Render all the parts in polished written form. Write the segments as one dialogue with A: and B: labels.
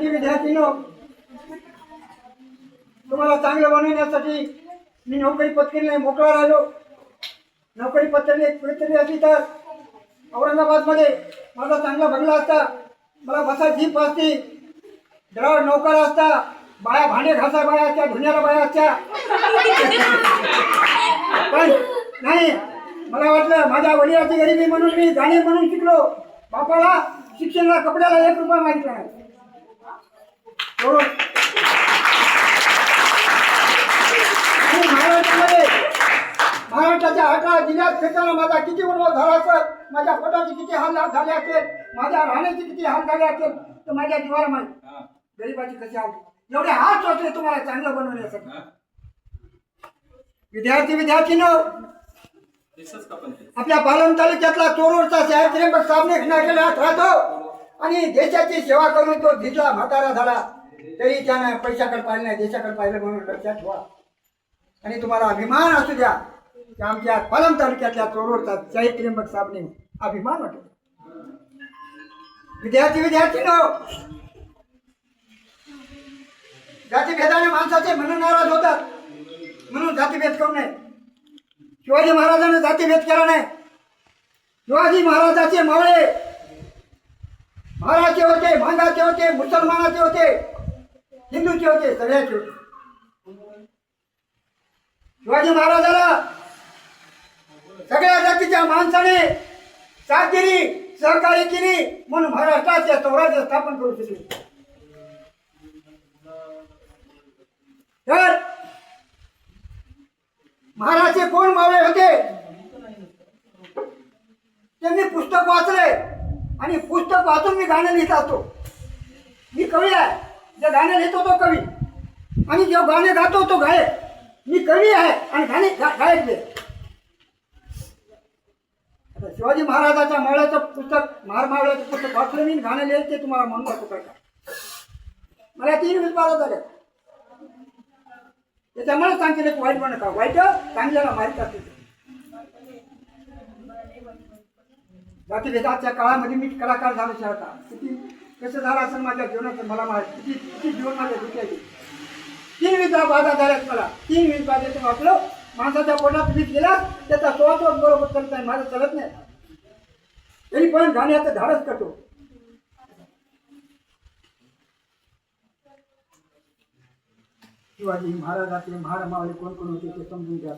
A: विद्यार्थीनो, तुम्हाला चांगलं बनवण्यासाठी मी नोकरी पत्करीला मोकळा राहिलो. नोकरी पत्करी असली तर औरंगाबादमध्ये माझा चांगला बंगला असता, मला बसा जीप असती, ड्रायव्हर नोकर असता, बाया भांडे घासा बाया असत्या, धुण्याला बाया असत्या. पण नाही, मला वाटलं माझ्या वडिलाची गरिबी म्हणून मी गाणे म्हणून शिकलो. बापाला शिक्षणाला कपड्याला 1 रुपया मागितला नाही. महाराष्ट्राच्या 18 जिल्ह्यात फिरताना माझा किती उन्हाळ झाला असेल, माझ्या पोटाचे किती हाल झाले असेल, माझ्या राहण्याचे किती हाल झाले असेल, तर माझ्या जीवाला माहिती गरीबाची कशी हाल. एवढे हात वाटले तुम्हाला चांगलं बनवण्यासाठी. विद्यार्थीनो, आपल्या पालम तालुक्यातला चोरोडचा शहर त्र्यंबक साबणे नाक्यात राहतो आणि देशाची सेवा करून तो धिजला म्हातारा झाला, तरी त्यानं पैशाकडे पाहिलं नाही, देशाकडे पाहिलं म्हणून लक्षात ठेवा. आणि तुम्हाला अभिमान असू द्या की आमच्या पालम तालुक्यातल्या चोरोडचा शहर त्र्यंबक साबणे अभिमान वाटतो. विद्यार्थीनो, जातीभेदाने माणसाचे म्हणून नाराज होतात, म्हणून जातीभेद करू नये. शिवाजी महाराजांनी जातीभेद केला नाही. शिवाजी महाराजाचे मावळे महाराजचे होते, भांगाचे होते, मुसलमानाचे होते, हिंदूचे होते, सगळ्याचे होते. शिवाजी महाराजाला सगळ्या जातीच्या माणसाने साथ दिली, सहकार्य केली, म्हणून महाराष्ट्राचे स्वराज्य स्थापन करू शकले. तर महाराजचे कोण मावळे होते? त्यांनी पुस्तक वाचले आणि पुस्तक वाचून मी गाणं लिहित असतो. मी कवी आहे, जे गाणं लिहितो तो कवी, आणि जो गाणे गातो तो गायक. मी कवी आहे आणि गाणे गायक बी. शिवाजी महाराजाच्या मावळ्याचं पुस्तक, मावळ्याचं पुस्तक वाचलं मी, गाणं लिहिलं, ते तुम्हाला म्हणून दाखवतो का? मला 3 विद्वान झाले. त्याच्यामुळे सांगते वाईट म्हणू नका, वाईट चांगल्याला माहीत असते. जातीभेदाच्या काळामध्ये मी कलाकार झालो शहरात. किती कसं झालं असेल माझ्या जीवनाचं मला माहिती. किती जीवन माझ्या दुःखाचे. 3 विद्वा बाधा झाल्यात मला. 3 विद्वादेचं वाचलं. माणसाच्या पोटात वीज गेला, त्याचा स्वतः बरोबर चालत नाही, माझं चालत नाही. तरी पण गाण्याचं धाडस करतो. शिवाजी महाराजाचे महामावळे कोण कोण होते ते समजून घ्या.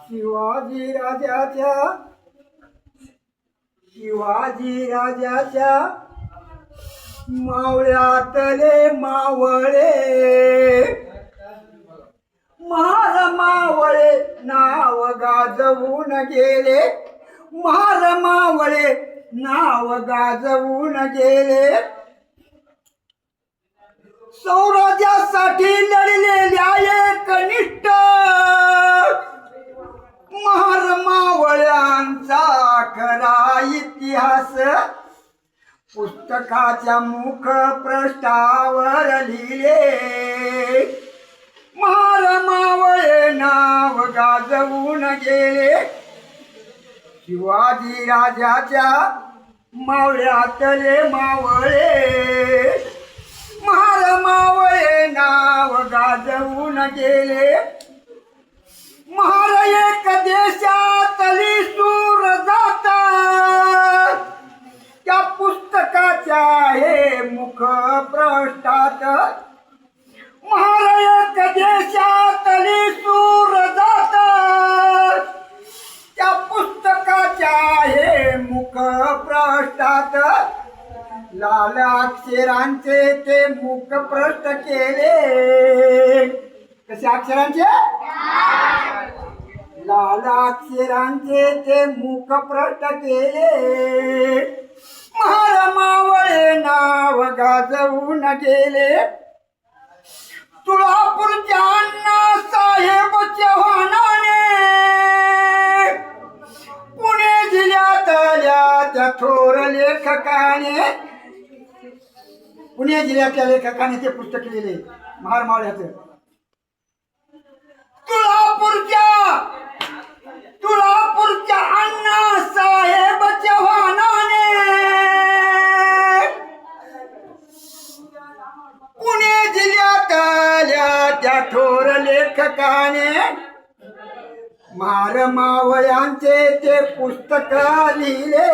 A: शिवाजी राजाच्या मावळ्यातले मावळे, मावळे नाव गाजवून गेले, मावळे नाव गाजवून गेले. स्वराज्यासाठी लढलेल्या एकनिष्ठ मावळ्यांचा खरा इतिहास पुस्तकाच्या मुखपृष्ठावर लिहिले. मावळे नाव गाजवून गेले. शिवाजी राजाच्या मावळ्यातले मावळे, मावळे नाव गाजवून गेले. एक देशातली सूर जात त्या पुस्तकाच्या हे मुखपृष्ठात. एक देशातली सूर जात त्या पुस्तकाच्या हे मुखपृष्ठात. लाल अक्षरांचे ते मुखपृष्ठ केले. कशा अक्षरांचे? लाल अक्षरांचे ते मुखपृष्ठ केले. मावळे नाव गाजवून गेले. तुळापूरच्या अण्णासाहेब चव्हाणाने पुणे जिल्ह्यातल्या त्या थोर लेखकाने, पुणे जिल्ह्यातल्या लेखकाने ते पुस्तक लिहिले महार मावळ्याचं. तुळापूरच्या त्याने महार मावळ्यांचे ते पुस्तक लिहिले.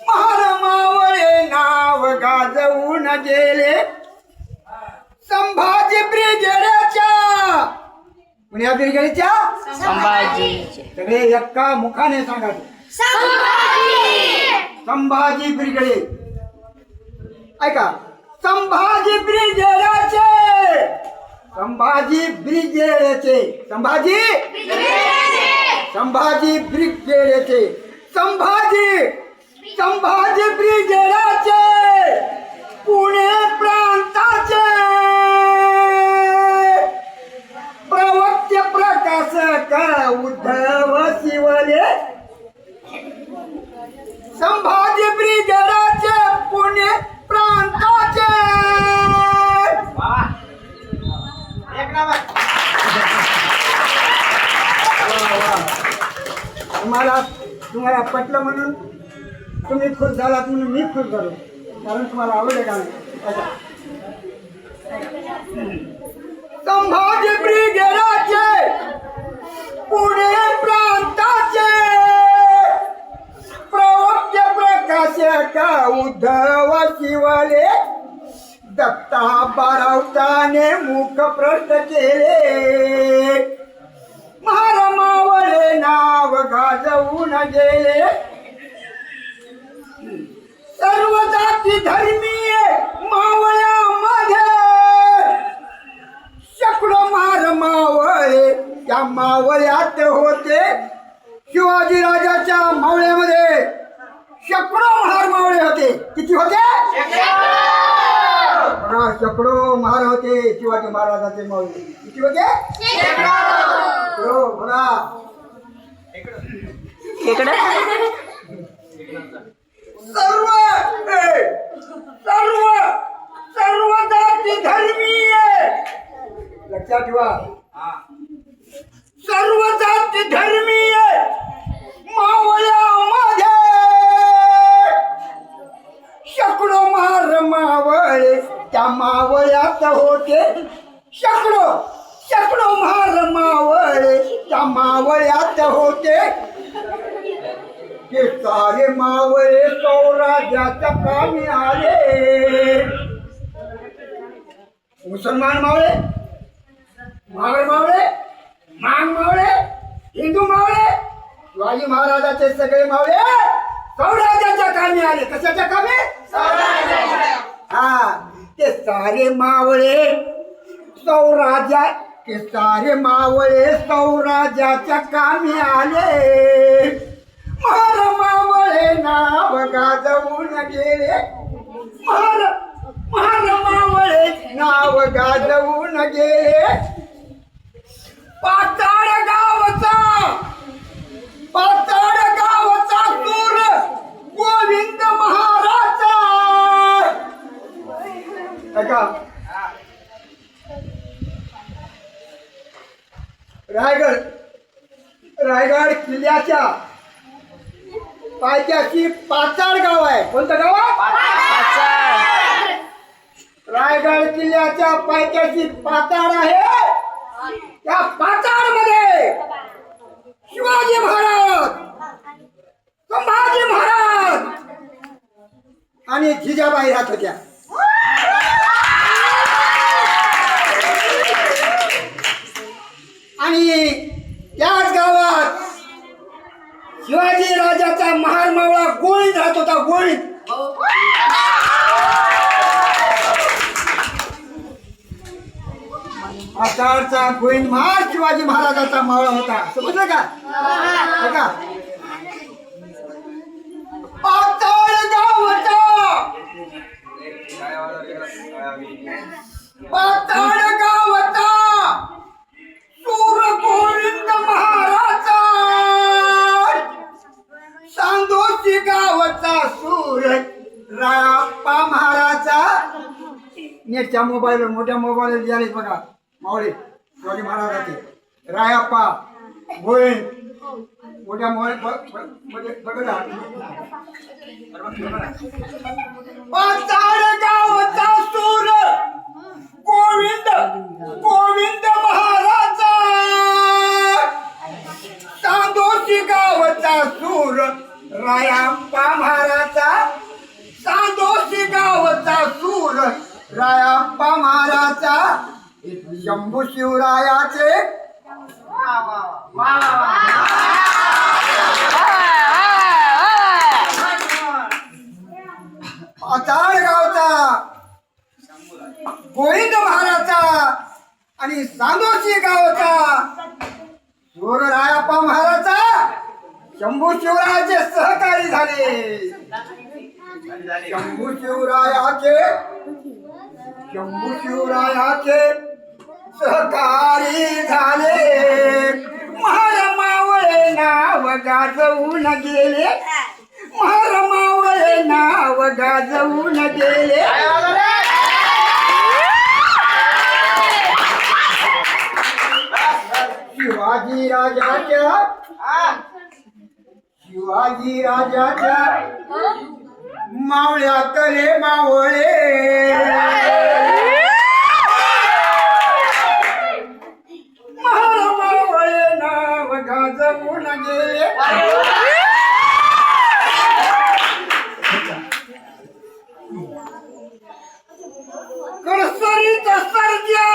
A: महार मावळे नाव गाजवून गेले संभाजी ब्रिगेडच्या. पुण्या ब्रिगेडच्या
B: संभाजी.
A: सगळे एका मुखाने सांगायचे संभाजी ब्रिगेड. ऐका, संभाजी ब्रिगेडचे, संभाजी ब्रिगेडचे, संभाजी संभाजी ब्रिगेडचे, संभाजी संभाजी ब्रिगेडचे पुणे प्रांताचे प्रवक्ते प्रकाशक उद्धव शिवले. संभाजी ब्रिगेडचे पुणे प्रांताचे. तुम्हाला पटलं म्हणून तुम्ही खुश झालात म्हणून मी खुश झालो, कारण तुम्हाला आवडलं का नाही. संभाजी ब्रिगेडचे पुणे प्रांताचे प्रवक्ते प्रकाशक उद्धव शिवले. दत्ता बारावताने मुख प्रश्न केले. महार मावळे नाव गाजवून गेले. सर्व जाती धर्मीय मावळ्यामध्ये शेकडो महार मावळे त्या मावळ्यात होते. शिवाजी राजाच्या मावळ्यामध्ये शेकडो महार मावळे होते. किती होते? शेकडो महार होते शिवाजी महाराजांचे मावळे. किती होते? शेकडो. बघा सर्व सर्व सर्व जाती धर्मीय, लक्षात ठेवा, सर्व जाती धर्मीय मावळ्यामध्ये शेकडो महार मावळे त्या मावळ्यात होते. शेकडो शेकडो महार मावळे त्या मावळ्यात होते. ते सारे मावळे स्वराज्याच्या कामी आले. मुसलमान मावळे, महार मावळे, मांग मावळे, हिंदू मावळे, शिवाजी महाराजाचे सगळे मावळे स्वराज्याच्या कामी आले. कशाच्या कामी? हा, ते सारे मावळे स्वराज्या, ते सारे मावळे स्वराज्याच्या कामी आले. महार मावळे नाव गाजवून गेले. महार मावळे नाव गाजवून गेले. पाताळ गावचा सूर गोविंद महाराजा. ऐका, रायगड किल्ल्याच्या पायथ्याशी पाचाड गाव आहे. कोणतं गाव आहे? रायगड किल्ल्याच्या पायथ्याशी पाचाड आहे. त्या पाचाड मध्ये शिवाजी महाराज, संभाजी महाराज आणि जिजाबाई राहत होत्या. आणि त्याच गावात शिवाजी राजाचा महार मावळा गोळीत राहत होता. गोळीत पाताळचा गोविंद महार शिवाजी महाराजाचा मावळा होता. समजलं का? पाताळ गावचा, पाताळ गावचा सूर गोविंद महाराजा. सांदोशी गावचा सूर रायाप्पा महाराजा. नेटच्या मोबाईलवर, मोठ्या मोबाईलवर झाले बघा मावळे शिवाजी महाराजाचे. रायाप्पा गोविंद मोठ्या मोबाईल बघा. पाचाड गावचा सूर गोविंद गोविंद महाराज. शंभू शिवरायाचे गावचा गोविंद महाराजचा आणि सांदोशी गावचा रायाप्पा महाराजचा शंभू शिवरायाचे सहकारी झाले. शंभू शिवरायाचे सहकारी झाले. महारमावळे नाव गाजवून गेले. महारमावळे नाव गाजवून गेले. शिवाजी राजाच्या मावळ्यातले मावळे महारमावळे नाव गाजवून गेले. कडसरीचा सर्जा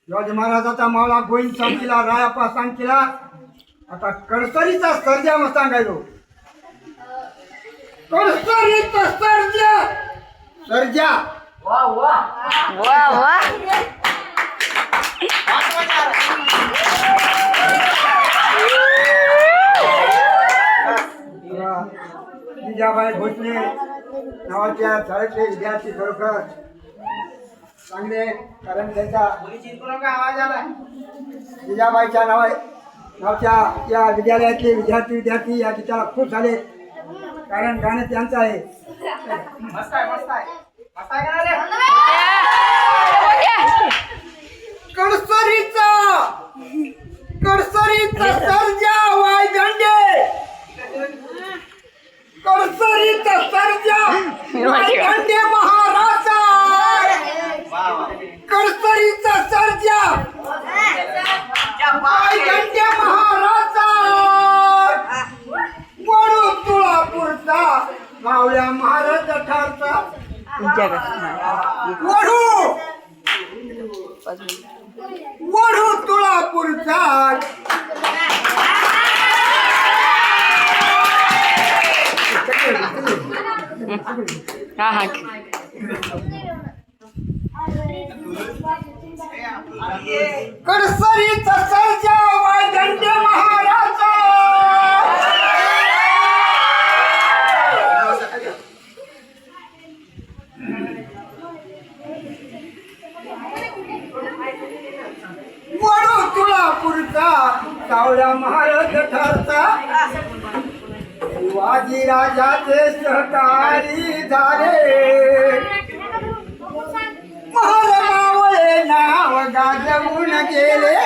A: शिवाजी महाराजाचा मावळा गोविंद सांगितला. रायाप्पा सांगितला. आता कडसरीचा सर्जा मग सांगायलो. कडसरीचा सर्जा जिजाबाई भोसले नावाच्या शाळेतले विद्यार्थी खरोखर चांगले. कारण त्यांचा आवाज आला. जिजाबाईच्या नावच्या या विद्यालयातले विद्यार्थी या गीताला खुश झाले. कारण गाणं त्यांचं आहे. कडसरीचा सर्जा वायगंडे. कडसरीचा सर्जा वायगंडे महाराजा. कडसरीचा सर्जा वायगंडे महाराजा. वडू तुळापूरचा मावळ्या महाराज ठारचा. वडू तुळापूरचा कडसरीचा सर्जा वायगंडे महाराजा. वडू तुळापूरचा सावळ्या महाराज ठारचा. शिवाजी राजाचे सहकारी झाले. महारमावळे नाव गाजवून गेले.